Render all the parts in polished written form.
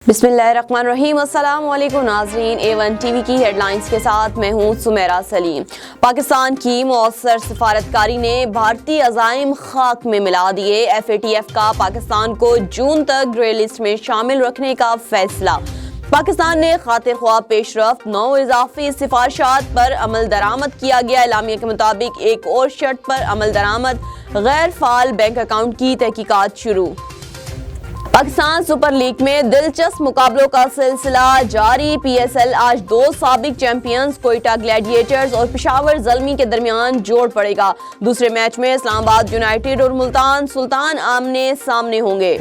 बिस्मिल्लाहिर्रहमानिर्रहीम। अस्सलाम वालेकुम नाज़रीन, A1 टीवी की हेडलाइंस के साथ मैं हूँ सुमेरा सलीम। पाकिस्तान की मौसर सफारतकारी ने भारतीय अज़ाइम खाक में मिला दिए। FATF का पाकिस्तान को जून तक ग्रे लिस्ट में शामिल रखने का फैसला। पाकिस्तान ने खातिर ख्वाह पेशरफ्त 9 इजाफी सिफारिशात पर अमल दरामद किया गया। एलामिया के मुताबिक एक और शर्त पर अमल दरामद, गैर फाल बैंक अकाउंट की तहकीकात शुरू। पाकिस्तान सुपर लीग में दिलचस्प मुकाबलों का सिलसिला जारी। PSL आज 2 साबिक चैंपियंस कोयटा ग्लैडिएटर्स और पेशावर ज़ल्मी के दरमियान जोड़ पड़ेगा। दूसरे मैच में इस्लामाबाद यूनाइटेड और मुल्तान सुल्तान आमने सामने होंगे।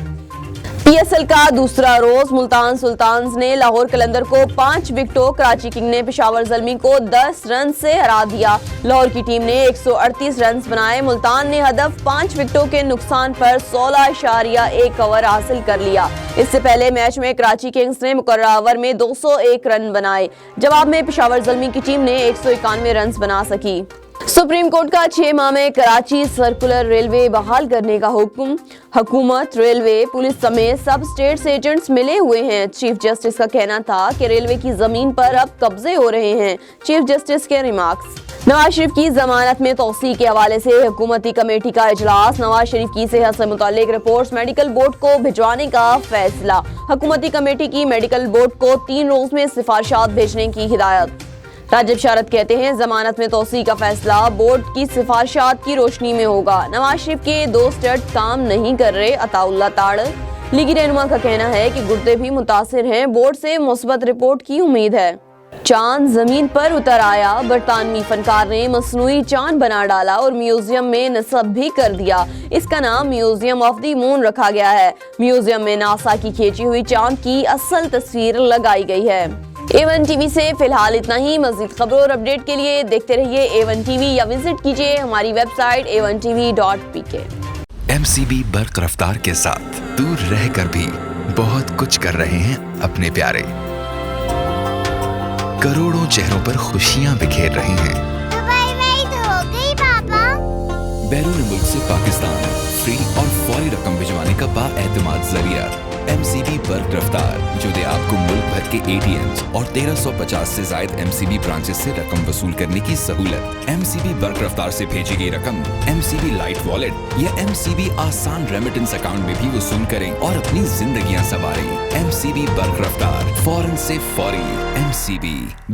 PSL का दूसरा रोज मुल्तान सुल्तान्स ने लाहौर कलंदर को 5 विकेटों, कराची किंग ने पेशावर ज़ल्मी को 10 रन से हरा दिया। लाहौर की टीम ने 138 रन बनाए। मुल्तान ने हदफ 5 विकेटों के नुकसान पर 16.1 ओवर हासिल कर लिया। इससे पहले मैच में कराची किंग्स ने मुकर्रर ओवर में 201 रन बनाए। जवाब में पेशावर ज़ल्मी की टीम ने 191 रन बना सकी। सुप्रीम कोर्ट का 6 माह में कराची सर्कुलर रेलवे बहाल करने का हुक्म। हुकूमत, रेलवे, पुलिस समेत सब स्टेट्स एजेंट्स मिले हुए हैं। चीफ जस्टिस का कहना था कि रेलवे की जमीन पर अब कब्जे हो रहे हैं। चीफ जस्टिस के रिमार्क्स। नवाज शरीफ की जमानत में तौसीक के हवाले से हुकूमती कमेटी का इजलास। नवाज शरीफ की सेहत से मुतालिक रिपोर्ट्स मेडिकल बोर्ड को भिजवाने का फैसला। हुकूमती कमेटी की मेडिकल बोर्ड को 3 रोज में सिफारिशात भेजने की हिदायत। राजिब शारद कहते हैं जमानत में तौसीक का फैसला बोर्ड की सिफारिशात की रोशनी में होगा। नवाज शरीफ के 2 स्टड काम नहीं कर रहे। अताउल्लाह ताड़। लीगी रहनुमा का कहना है कि गुर्दे भी मुतासिर हैं। बोर्ड से मुस्बत रिपोर्ट की उम्मीद है। चांद जमीन पर उतर आया। बरतानवी फनकार ने मसनूई चांद बना डाला और म्यूजियम में नस्ब भी कर दिया। इसका नाम म्यूजियम ऑफ द मून रखा गया है। म्यूजियम में नासा की खींची हुई चांद की असल तस्वीर लगाई गई है। A1 टीवी से फिलहाल इतना ही। मज़ीद खबरों और अपडेट के लिए देखते रहिए A1 टीवी या विजिट कीजिए हमारी वेबसाइट a1tv.pk। MCB बर्क रफ्तार के साथ दूर रहकर भी बहुत कुछ कर रहे हैं अपने प्यारे। करोड़ों चेहरों पर खुशियां बिखेर रहे हैं। दुबई में ही तो हो गई पापा। बैरून मुल्क से पाकिस्तान फ्री और फौरी रकम भिजवाने का बाएतमाद जरिया MCB बर्क रफ्तार, जो दे आपको मुल्क भर के ATMs और 1350 से जायद MCB ब्रांचेस से रकम वसूल करने की सहूलत। MCB बर्क रफ्तार से भेजी गई रकम MCB लाइट वॉलेट या MCB आसान रेमिटेंस अकाउंट में भी वसूल करें और अपनी जिंदगियां संवारें। MCB बर्क रफ्तार, फौरन से फौरी। MCB।